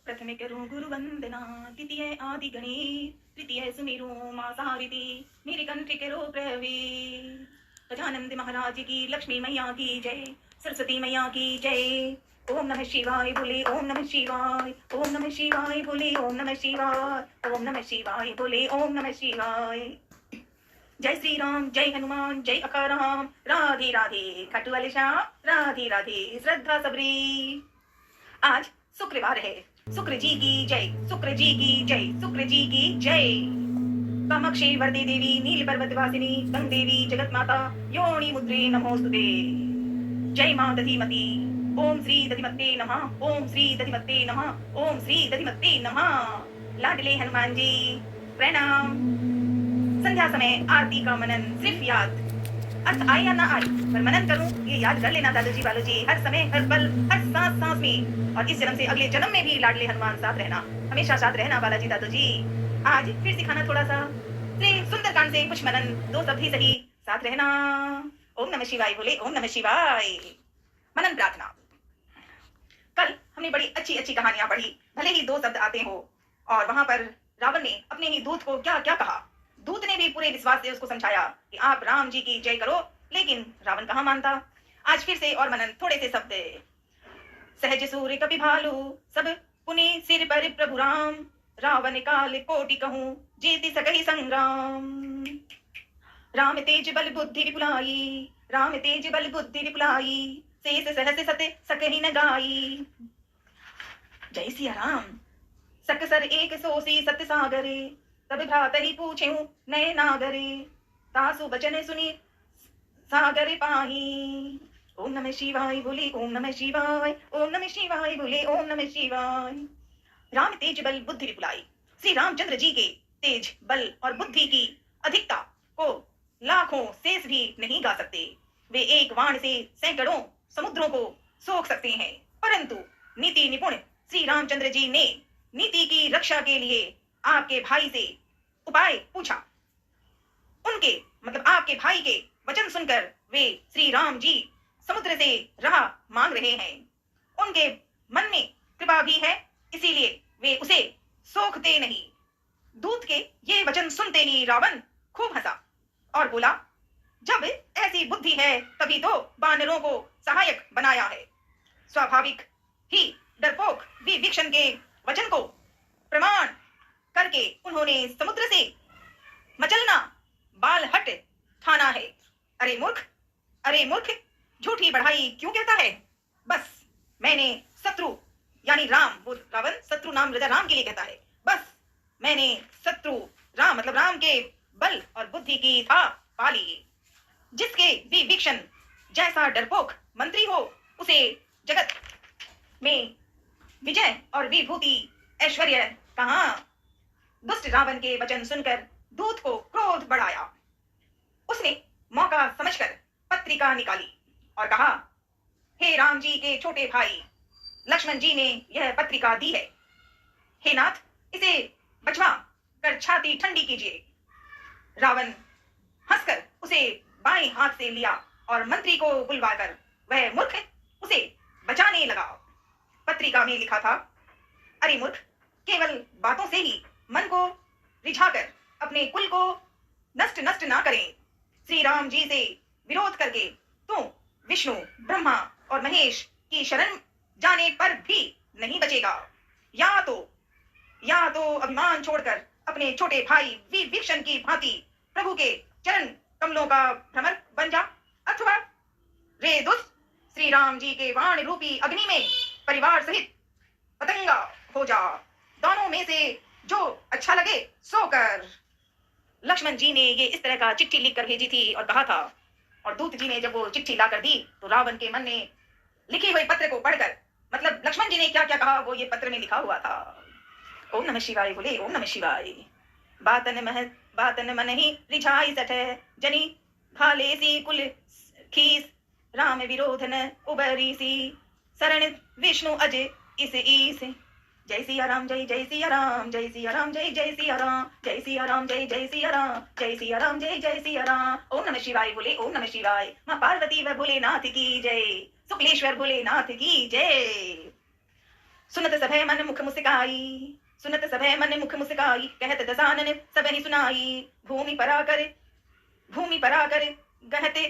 प्रथमे करूं गुरु वंदना, द्वितीय आदि गणेश, तृतीय सुमेरु मां सहारिति, मेरे कंठ करो प्रवेश। गजानंद महाराज की, लक्ष्मी मैया की जय, सरस्वती मैया की जय। ओम नमः शिवाय बोले, ओम नमः शिवाय, ओम नमः शिवाय बोले, ओम नमः शिवाय, ओम नमः शिवाय बोले, ओम नमः शिवाय। जय श्री राम, जय हनुमान, जय अकाराम, राधे राधे खटवाले श्याम, राधे राधे श्रद्धा सबरी। आज शुक्रवार है। शुक्र जी की जय, शुक्र जी की जय, शुक्र जी की जय। कामाक्षी वरदे देवी, नील पर्वतवासिनी, गंग देवी जगत माता, योनि मुद्रे नमोस्तुते। जय मां दधिमती, ओम श्री दधिमते नमः, ओम श्री दधिमते नमः, ओम श्री दधिमते नमः। लाडले हनुमान जी प्रणाम। संध्या समय आरती का मनन सिर्फ याद, अर्थ आए या ना आए पर मनन करूं ये याद कर लेना दादाजी बालाजी, हर समय हर पल हर सांस सांस में, और इस जन्म से अगले जन्म में भी लाडले हनुमान साथ रहना, हमेशा साथ रहना बालाजी दादाजी। आज फिर सिखाना थोड़ा सा श्री सुंदरकांड से कुछ मनन, दो शब्द ही सही, साथ रहना। ओम नमः शिवाय बोले, ओम नमः शिवाय। मनन प्रार्थना। कल हमने बड़ी अच्छी अच्छी कहानियां पढ़ी, भले ही दो शब्द आते हो, और वहां पर रावण ने अपने ही दूत को क्या क्या कहा। दूत ने भी पूरे विश्वास से उसको समझाया कि आप राम जी की जय करो, लेकिन रावण कहाँ मानता। आज फिर से और मनन, थोड़े से शब्द। सहज सूर्य कपि भालू, सब पुनि सिर पर प्रभु राम, रावण काल कोटि कहूं, जीति सकहि संग्राम। राम तेज बल बुद्धि विपुलाई, राम तेज बल बुद्धि विपुलाई, शेष सहस सत सकहि न गाई। जय सिया राम। सकसर एक सोसी सत सागरे, तब भ्रातरी पूछे नए नागरे, तासु बचन सुनी सागर पाही। ओम नमः शिवाय बोले, ओम नमः शिवाय, ओम नमः शिवाय बोले, ओम नमः शिवाय। राम तेज बल बुद्धि विपुलाई। श्री रामचंद्र जी के तेज बल और बुद्धि की अधिकता को लाखों शेष भी नहीं गा सकते। वे एक बाण से सैकड़ों समुद्रों को सोख सकते हैं, परंतु नीति निपुण श्री रामचंद्र जी ने नीति की रक्षा के लिए आपके भाई से उपाय पूछा। उनके मतलब आपके भाई के वचन सुनकर वे श्री राम जी समुद्र से राह मांग रहे हैं। उनके मन में कृपा भी है, इसीलिए वे उसे सोखते नहीं। दूत के ये वचन सुनते ही रावण खूब हंसा और बोला, जब ऐसी बुद्धि है तभी तो बानरों को सहायक बनाया है। स्वाभाविक ही डरपोक विभीषण के वचन को प्रमाण करके उन्होंने समुद्र से मचलना बालहट ठाना है। अरे मूर्ख, झूठी बढ़ाई क्यों कहता है। बस मैंने शत्रु यानी राम, वो रावण शत्रु नाम राजा राम के लिए कहता है, बस मैंने शत्रु राम मतलब राम के बल और बुद्धि की था पाली। जिसके विभीषण जैसा डरपोक मंत्री हो, उसे जगत में विजय और विभूति ऐश्वर्य कहां। दुष्ट रावण के वचन सुनकर दूत को क्रोध बढ़ाया। उसने मौका समझकर पत्रिका निकाली और कहा, हे राम जी के छोटे भाई लक्ष्मण जी ने यह पत्रिका दी है। हे नाथ, इसे बचवा कर छाती ठंडी कीजिए। रावण हंसकर उसे बाएं हाथ से लिया और मंत्री को बुलवाकर वह मूर्ख उसे बचाने लगा। पत्रिका में लिखा था, अरे मूर्ख, केवल बातों से ही मन को रिझाकर अपने कुल को नष्ट ना करें। श्री राम जी से विरोध करके तू विष्णु, ब्रह्मा और महेश की शरण जाने पर भी नहीं बचेगा। या तो अभिमान छोड़कर अपने छोटे भाई विभीषण की भांति प्रभु के चरण कमलों का भ्रमर बन जा, अथवा रे दुष्ट श्री राम जी के वाण रूपी अग्नि में परिवार सहित पतंगा हो जा। दोनों में से जो अच्छा लगे सो कर। लक्ष्मण जी ने ये इस तरह का चिट्ठी लिखकर भेजी थी और कहा था, और दूत जी ने जब वो चिट्ठी लाकर दी तो रावण के मन में लिखी हुई पत्र को पढ़कर, मतलब लक्ष्मण जी ने क्या क्या कहा वो ये पत्र में लिखा हुआ था। ओम नमः शिवाय बोले, ओम नमः शिवाय। बातन मन ही रिझाई सठ, जनी भाले सी कुल खीस, राम विरोधन उबरी सी, शरण विष्णु अज इस ईस। जय सिया राम, जय जय सिया राम, जय सिया राम, जय जय सिया राम, जय सिया राम, जय जय सिया राम, जय सिया राम, जय जय सिया राम। ओम नमः शिवाय बोले, ओम नमः शिवाय। मां पार्वती व भोलेनाथ की जय, शुक्लेश्वर भोलेनाथ की जय। सुनत सभय मन मुख मुस्काई, सुनत सभय मन मुख मुस्काई, कहत दसानन सब ही सुनाई। भूमि परा कर गहते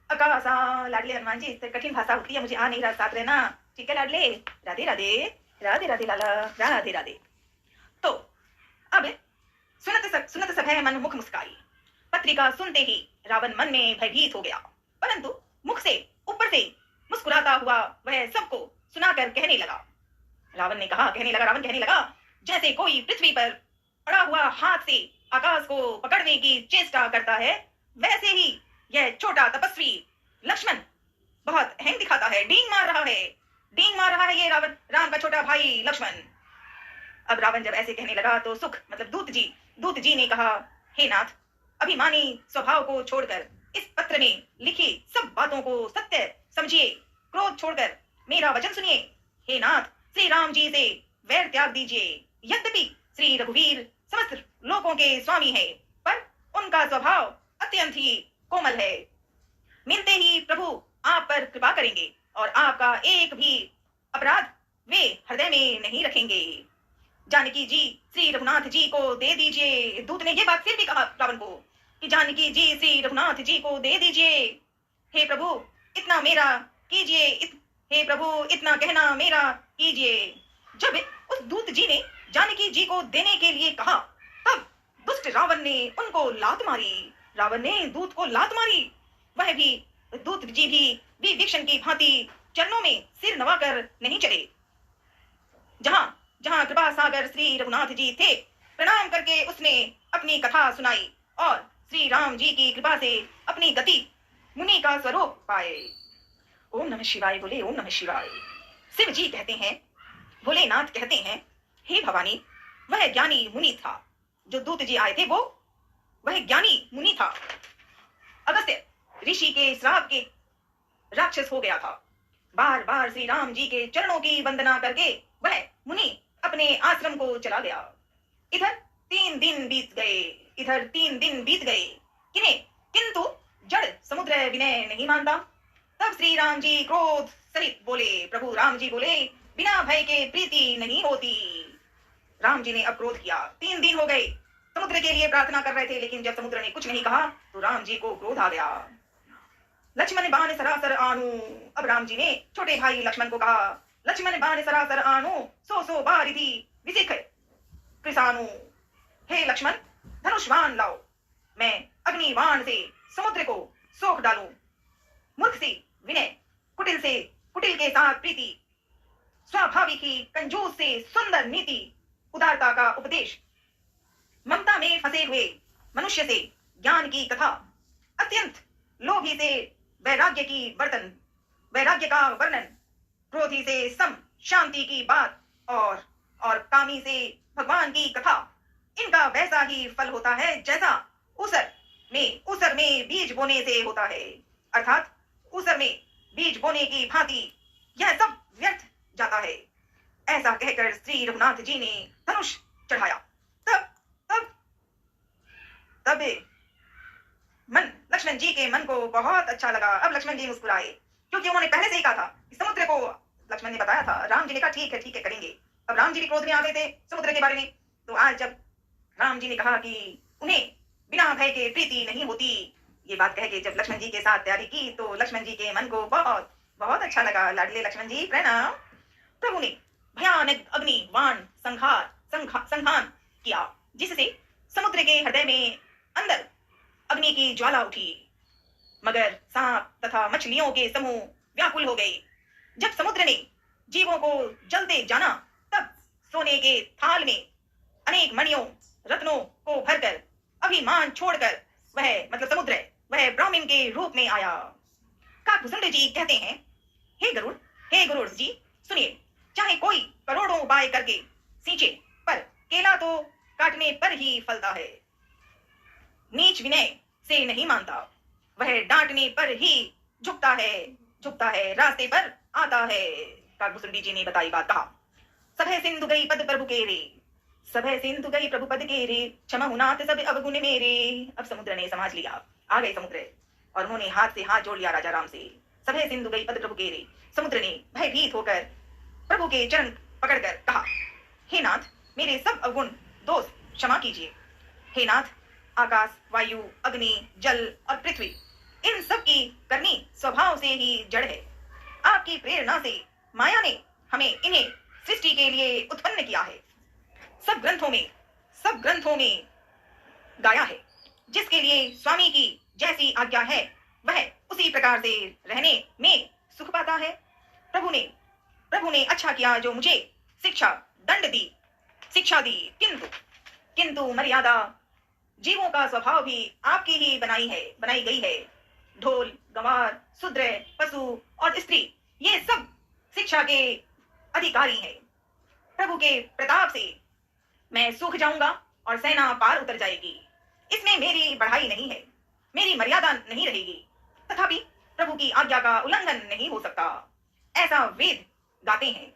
अकाशा। लाडले हनुमान जी, इस कठिन भाषा होती है, मुझे आ नहीं रहा, साथ रहना, ठीक है लाडले। राधे राधे, राधे राधे लाला, राधे राधे। तो अब सुनत सभय मन मुख मुस्काई। पत्रिका सुनते ही रावण मन में भयभीत हो गया, परंतु मुख से ऊपर से मुस्कुराता हुआ वह सबको सुनाकर कहने लगा। रावण कहने लगा, जैसे कोई पृथ्वी पर पड़ा हुआ हाथ से आकाश को पकड़ने की चेष्टा करता है, वैसे ही यह छोटा तपस्वी लक्ष्मण बहुत अहंग दिखाता है, डींग मार रहा है ये राम का छोटा भाई लक्ष्मण। अब रावण जब ऐसे कहने लगा तो सुख मतलब दूत जी ने कहा, हे नाथ, अभिमानी स्वभाव को छोड़कर इस पत्र में लिखी सब बातों को सत्य समझिए, क्रोध छोड़कर मेरा वचन सुनिए। हे नाथ, श्री राम जी से वैर त्याग दीजिए। यद्यपि श्री रघुवीर समस्त लोकों के स्वामी है, पर उनका स्वभाव अत्यंत ही कोमल है। मिलते ही प्रभु आप पर कृपा करेंगे और आपका एक भी अपराध वे हृदय में नहीं रखेंगे। जानकी जी श्री रघुनाथ जी को दे दीजिए। दूत ने ये बात फिर भी कहा रावण को कि जानकी जी श्री रघुनाथ जी को दे दीजिए। हे प्रभु इतना मेरा कीजिए, हे प्रभु इतना कहना मेरा कीजिए। जब उस दूत जी ने जानकी जी को देने के लिए कहा, तब दुष्ट रावण ने उनको लात मारी। रावण ने दूत को लात मारी। वह भी दूत जी भी विभीषण की भांति चरणों में सिर नवाकर नहीं चले। जहां जहां कृपा सागर श्री रघुनाथ जी थे, प्रणाम करके उसने अपनी कथा सुनाई और श्री राम जी की कृपा से अपनी गति मुनि का स्वरूप पाए। ओम नमः शिवाय बोले, ओम नमः शिवाय। शिव जी कहते हैं, भोलेनाथ कहते हैं, हे भवानी, वह ज्ञानी मुनि था। जो दूत जी आए थे वह ज्ञानी मुनि था। अगस्त्य ऋषि के श्राप के राक्षस हो गया था। बार बार श्री राम जी के चरणों की वंदना करके वह मुनि अपने आश्रम को चला गया। इधर 3 दिन बीत गए, किंतु जड़ समुद्र विनय नहीं मानता। तब श्री राम जी क्रोध सहित बोले। प्रभु राम जी बोले, बिना भय के प्रीति नहीं होती। राम जी ने अब क्रोध किया। 3 दिन हो गए, समुद्र के लिए प्रार्थना कर रहे थे, लेकिन जब समुद्र ने कुछ नहीं कहा तो राम जी को क्रोध आ गया। लक्ष्मण बाण सरासर आनु। अब राम जी ने छोटे भाई लक्ष्मण को कहा, लक्ष्मण बाण सरासर आनु, सो बारिधि विसिख कृसानु। हे लक्ष्मण, धनुष बाण लाओ, मैं अग्निबाण से समुद्र को सोख डालूं। मूर्ख से विनय, कुटिल के साथ प्रीति, स्वाभाविक ही कंजूस से सुंदर नीति, उदारता का उपदेश, ममता में फंसे हुए मनुष्य से ज्ञान की कथा, अत्यंत लोभी से वैराग्य का वर्णन, क्रोधी से सम शांति की बात और कामी से भगवान की कथा। इनका वैसा ही फल होता है जैसा उसर में बीज बोने से होता है। अर्थात उसर में बीज बोने की भांति यह सब व्यर्थ जाता है। ऐसा कहकर श्री रघुनाथ जी ने धनुष चढ़ाया। तब लक्ष्मण जी के मन को बहुत अच्छा लगा। अब लक्ष्मण जी मुस्कुराए, क्योंकि उन्होंने पहले से ही कहा था कि समुद्र को, लक्ष्मण ने बताया था, राम जी ने कहा ठीक है करेंगे। अब राम जी भी क्रोध में आ गए थे समुद्र के बारे में। तो आज जब राम जी ने कहा कि उन्हें बिना भय के प्रीति नहीं होती, ये बात कह के जब लक्ष्मण जी के साथ तैयारी की तो लक्ष्मण जी के मन को बहुत बहुत अच्छा लगा। लाडले लक्ष्मण जी प्रणाम। तब उन्हें भयानक अग्नि बाण संघान किया, जिससे समुद्र के हृदय में अंदर अग्नि की ज्वाला उठी। मगर सांप तथा मछलियों के समूह व्याकुल हो गए। जब समुद्र ने जीवों को जलते जाना, तब सोने के थाल में अनेक मणियों रत्नों को भरकर अभिमान छोड़कर वह ब्राह्मण के रूप में आया। काकभूषुंड जी कहते हैं, हे गरुड़ जी सुनिए, चाहे कोई करोड़ों उपाय करके सींचे, पर केला तो काटने पर ही फलता है। नीच विनय से नहीं मानता, वह डांटने पर ही झुकता है, रास्ते पर आता है। काकभूषुंड जी ने बताई बात। कहा, सभय सिंधु गई पद प्रभु के रे, सभय सिंधु गई प्रभु पद के रे, क्षमा नाथ सब अवगुण मेरे। अब समुद्र ने समझ लिया, आ गए समुद्र, और उन्होंने हाथ से हाथ जोड़ लिया राजा राम से। सभय सिंधु गई पद प्रभु के रे, समुद्र ने भयभीत होकर प्रभु के चरण पकड़कर कहा, हे नाथ, मेरे सब अवगुण दोष क्षमा कीजिए। हे नाथ, आकाश, वायु, अग्नि, जल और पृथ्वी इन सब की करनी स्वभाव से ही जड़ है। आपकी प्रेरणा से माया ने हमें इन्हें सृष्टि के लिए उत्पन्न किया है। सब ग्रंथों में गाया है। जिसके लिए स्वामी की जैसी आज्ञा है वह उसी प्रकार से रहने में सुख पाता है। प्रभु ने अच्छा किया जो मुझे शिक्षा दी, किंतु मर्यादा जीवों का स्वभाव भी आपकी ही बनाई गई है। ढोल, गंवार, शूद्र, पशु और स्त्री ये सब शिक्षा के अधिकारी हैं। प्रभु के प्रताप से मैं सूख जाऊंगा और सेना पार उतर जाएगी। इसमें मेरी बढ़ाई नहीं है, मेरी मर्यादा नहीं रहेगी। तथापि प्रभु की आज्ञा का उल्लंघन नहीं हो सकता, ऐसा वेद गाते हैं।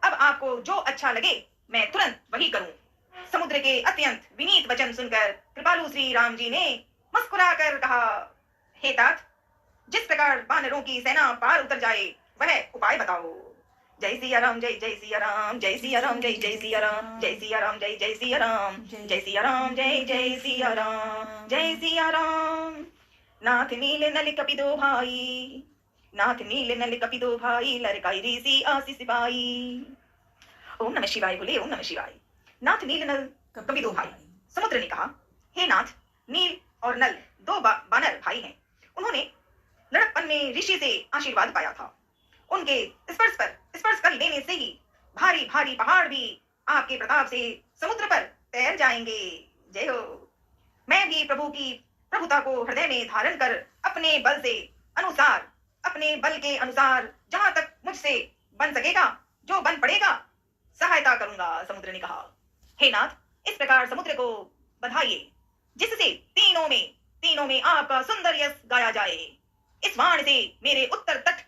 अब आपको जो अच्छा लगे मैं तुरंत वही करूं। समुद्र के अत्यंत विनीत वचन सुनकर कृपालु श्री राम जी ने मुस्कुराकर कहा, हे तात, जिस प्रकार वानरों की सेना पार उतर जाए वह उपाय बताओ। जय सिया राम, जय जय सिया राम, जय सिया राम, जय जय सिया राम, जय सिया राम, जय जय सिया राम, जय सिया राम, जय जय सिया राम, जय सिया राम। नाथ नील नल कपिदो भाई, नाथ नील नल कपिदो भाई, लड़काई ऋषि आशीष पाई। ओम नमः शिवाय बोले, ओम नमः शिवाय। नाथ नील नल कपिदो भाई। समुद्र ने कहा, हे नाथ, नील और नल दो बानर भाई हैं। उन्होंने लड़कपन में ऋषि से आशीर्वाद पाया था। उनके स्पर्श कर लेने से ही भारी भारी पहाड़ भी आपके प्रताप से समुद्र पर तैर जाएंगे। जय हो। मैं भी प्रभु की प्रभुता को हृदय में धारण कर अपने बल के अनुसार जहां तक मुझसे बन सकेगा, जो बन पड़ेगा, सहायता करूंगा। समुद्र ने कहा, हे नाथ, इस प्रकार समुद्र को बधाइए, जिससे तीनों में आपका सुंदर यश गाया जाए। इस वाण से मेरे उत्तर तट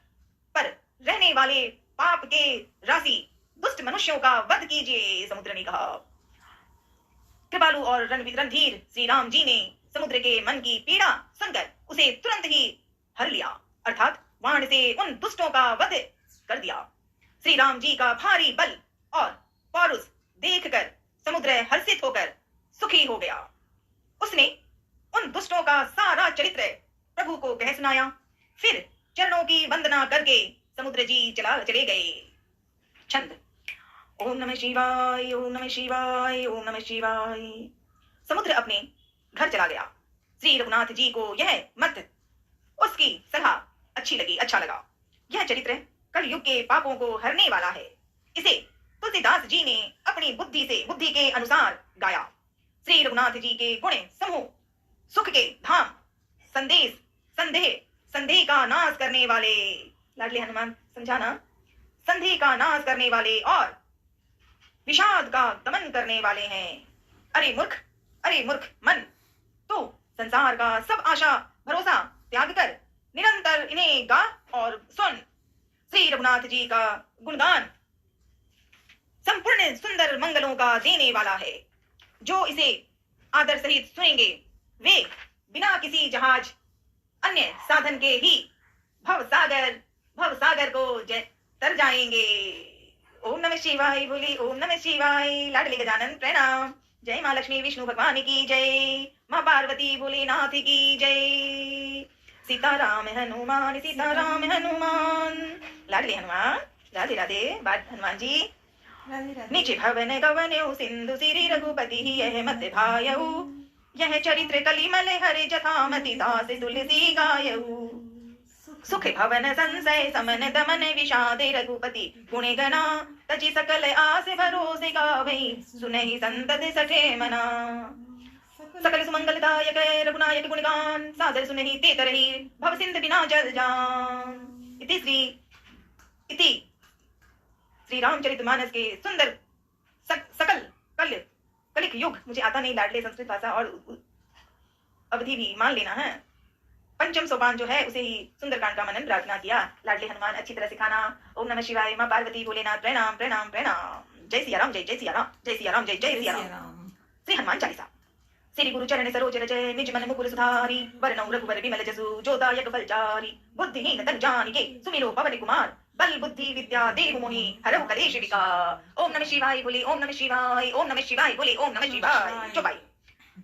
पर रहने वाले पाप के राशि दुष्ट मनुष्यों का वध कीजिए। समुद्र ने कहा। कृपालु और रणधीर श्री राम जी ने समुद्र के मन की पीड़ा सुनकर उसे तुरंत ही हर लिया, अर्थात वाण से उन दुष्टों का वध कर दिया। श्री राम जी का भारी बल और पौरुष देखकर समुद्र हर्षित होकर सुखी हो गया। उसने उन दुष्टों का सारा चरित्र प्रभु को कह सुनाया। फिर चरणों की वंदना करके समुद्र जी चले गए। छंद। ओम नमः शिवाय, ओम नमः शिवाय, ओम नमः शिवाय। समुद्र अपने घर चला गया। श्री रघुनाथ जी को यह मत उसकी सलाह अच्छा लगा। यह चरित्र कलयुग के पापों को हरने वाला है। इसे तुलसीदास जी ने अपनी बुद्धि के अनुसार गाया। श्री रघुनाथ जी के गुण समूह, सुख के धाम, संदेह का नाश करने वाले, लाडले हनुमान समझाना, संदेह का नाश करने वाले और विषाद का दमन करने वाले हैं। अरे मूर्ख मन, तू संसार का सब आशा भरोसा त्याग कर निरंतर इन्हें गा और सुन। श्री रघुनाथ जी का गुणगान संपूर्ण सुंदर मंगलों का देने वाला है। जो इसे आदर सहित सुनेंगे वे बिना किसी जहाज अन्य साधन के ही भव सागर को तर जाएंगे। ओम नमः शिवाय बोली, ओम नमः शिवाय। लाडले गजानन प्रणाम। जय माँ लक्ष्मी विष्णु भगवान की जय। माँ पार्वती भोलेनाथ की जय। सीताराम हनुमान, सीताराम हनुमान। लाडले हनुमान, राधे राधे। बाद हनुमान जी। नीचे भवन गवन्यु सिंधु सिरि रघुपति यह मत भायऊ। यह चरित्र कलिमल हरे जथामति दास तुलसी गायऊ। सुख भवन संशय समन दमन विषादे रघुपति गुणे गना। तजि सकल आस भरोसे गावई सुनहि संतत सखे मना। सकल सुमंगलदायक रघुनायक गुणगान सादर सुनहि ते तरहि भव सिंध बिना जल जान। इति श्री रामचरितमानस के सुंदर सकल कलिक युग, मुझे आता नहीं लाडले संस्कृत भाषा और अवधि भी मान लेना है। पंचम सोपान जो है उसे ही सुंदरकांड का मनन प्रार्थना किया। लाडले हनुमान अच्छी तरह सिखाना। ओम नमः शिवाय। माँ पार्वती भोलेनाथ प्रणाम प्रणाम प्रणाम। जय सिया राम, जय जय सिया राम, जय सिया राम, जय जय सिया राम। श्री हनुमान चालीसा। श्री गुरु चरण सरोज रज निज मन मुकुर सुधारी। वरनौ रघुवर विमल जसु जो दायक फलचारी। बुद्धिहीन तनु जानिके सुमिरो पवन कुमार। बल बुद्धि विद्या देहु मोहि हरहु कलेश विका। ओम नमः शिवाय बोले, ओम नमः शिवाय, ओम नमः शिवाय बोले, ओम नमः शिवाय। चुप भाई।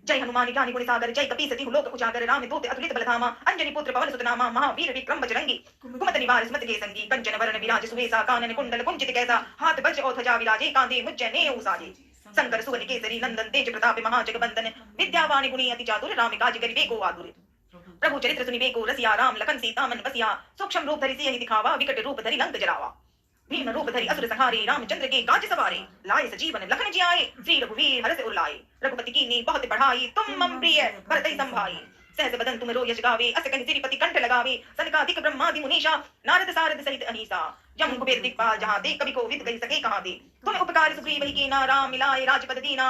जय हनुमान ज्ञानी गुण सागर, जय कपी सती लोक उजागर, राम दूत अतुलित बलधामा, अंजनी पुत्र पवन सुत नामा, महावीर विक्रम बजरंगी, कुमत निवार स्मत के संगी, कंचन वरण विराज सुवेसा, कानन कुंडल कुंचित कैसा, हाथ वज्र और ध्वजा विराजे, कांधे मुझ नेउ साजे। शंकर सुवन केसरी नंदन, तेज प्रताप महाजगबंदन, विद्यावान गुणी अति चातुर, राम काज करिबे को आतुर। प्रभु चरित्र सुनिबे को रसिया, राम लखन सीता मन बसिया, सूक्ष्म रूप धरि सियहि दिखावा, विकट रूप धरि लंक जरावा। भीम रूप धरि असुर संहारे, रामचंद्र के काज सवारे, लाए सजीवन लखन जियाए, श्री रघुवीर हरष उर लाए। रघुपति कीन्ही बहुत बढ़ाई, तुम मम प्रिय भरतहि संभाई। सहज बदन तुम यश गावे, अस कहि सिरिपति कंठ लगावे, सनकादिक ब्रह्मादि मुनीषा, नारद सारद सहित अनीसा। जम कुबेर दिक्पाल जहाँ दे, कवि कोविद कहि सके कहाँ दे। तुम्हें उपकार सुग्रीव ही कीना, राम मिलाए राजपद दीना।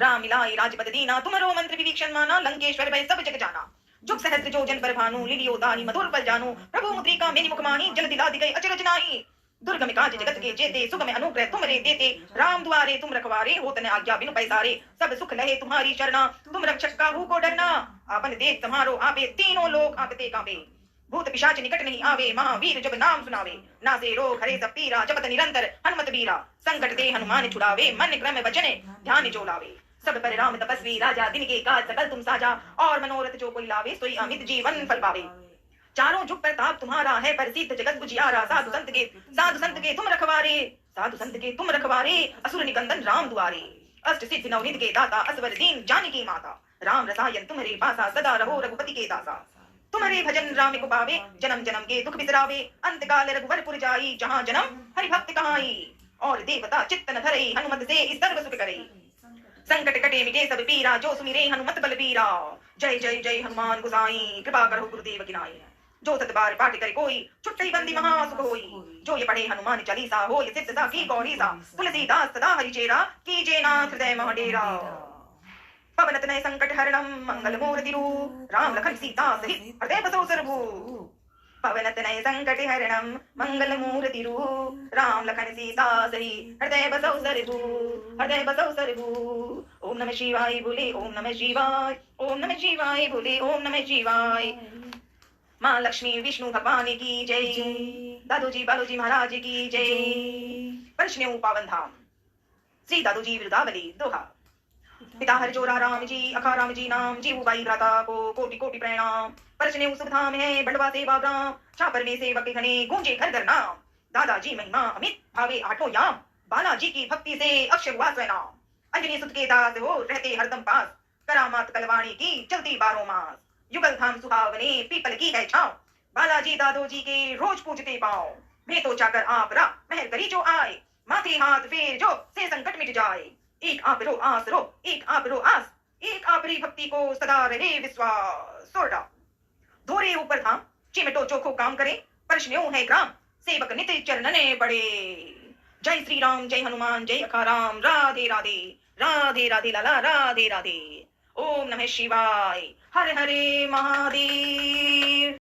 राम मिलाए राजपद दीना, तुमरो मंत्र विभीषण माना, लंकेश्वर भय सब जग जाना। जुग सहस्त्र जो जन पर भानु, लिलियो दानी मधुर फल जानू। प्रभु मुद्रिका मेरी मुख माही, जल दिला दी गई अचरज नाही। दुर्गम काज जगत के जेते, सुगम अनुग्रह तुम रे देते। राम दुआरे तुम रखवारे, होत न आज्ञा बिनु पैसारे। सब सुख लहे तुम्हारी चरना, तुम रक्षक काहू को डरना। आपन देख तुम्हारो आपे, तीनों लोग आपते कांपे। भूत पिशाच निकट नहीं आवे, महावीर जब नाम सुनावे। नासे रोग हरे सब पीरा, जपत निरंतर हनुमत बीरा। संकट ते हनुमान छुड़ावे, मन क्रम वचने ध्यान जो लावे। सब पर राम तपस्वी राजा, दिन के काज सकल तुम साजा। और मनोरथ जो कोई लावे, सोई अमित जीवन फल पावे। चारों जुग प्रताप तुम्हारा है, प्रसिद्ध जगत गुजियारा। साधु संत के तुम रखवारे, साधु संत के तुम रखवारे। असुर निकंदन राम दुआरे, अष्ट सिद्धि नवनिधि के दाता। असवर दीन जानकी माता, राम रसायन तुम्हारे पासा। सदा रहो रघुपति के दासा, तुम्हारे भजन राम को पावे। जन्म जन्म के दुख बिसरावे, अंत काल रघुवर जाई। जहाँ जन्म हरि भक्त कहाई, और देवता चित्त न धरई। हनुमत से इस सर्व सुख करई, संकट कटे मिटे सब पीरा। जो सुमिरे हनुमत बलबीरा, जय जय जय हनुमान गोसाई। कृपा करो गुरुदेव की नाई, जो सतबार पाठ करे कोई, छुट्टी बंदी महा सुख होई। जो ये पढ़े हनुमान चालीसा, हो ये सिद्ध सा की गौरीसा। तुलसीदास सदा हरिचेरा, कीजे नाथ हृदय मह डेरा। पवन तनय संकट हरणम, मंगल मूर्ति रूप। राम लखन सीता सहित हृदय बसो सर्वभूप। पवन तनय संकट हरणम, मंगल मूर्ति रूप। राम लखन सीता सहित हृदय बसो सर्वभूप, हृदय बसो सर्वभूप। ओम नमः शिवाय बोले, ओम नमः शिवाय, ओम नमः शिवाय बोले, ओम नमः शिवाय। माँ लक्ष्मी विष्णु भगवान की जय, दादोजी बालोजी महाराज की जय। परशुनेऊ पावन धाम, श्री दादोजी विरुदावली दोहा। पिता हर जोरा राम जी, अखा राम जी नाम। जीवुबाई भ्राता को कोटि कोटि प्रणाम। परशुनेऊ शुभ धाम है, बड़वा सेवा ग्राम। छापर में सेवक के घने, गूंजे घर घर नाम। दादाजी महिमा अमित, भावे आठों याम। बालाजी की भक्ति से अक्षर हुआ स्वयं। अंजनी सुत के दास हो, रहते हरदम पास। करामात कलवाणी की, चलती बारों मास। युगल धाम सुहावने, पीपल की है छांव। बालाजी दादोजी के रोज पूजते पाओ। भेंटो चाकर आप रा, महर करी जो आए। माथे हाथ फेर जो, से संकट मिट जाए। एक आप रो आस रो, एक आप रो आस। एक आपरी भक्ति को सदा रहे विश्वास। सोरडा धोरे ऊपर धाम, चिमटो चोखो काम करे। परशुनेऊ है ग्राम, सेवक नित्य चरणने बड़े। जय श्री राम, जय हनुमान, जय अखा राम। राधे राधे, राधे राधे लाला, राधे राधे। ओम नमः शिवाय, हरे हरे महादेव।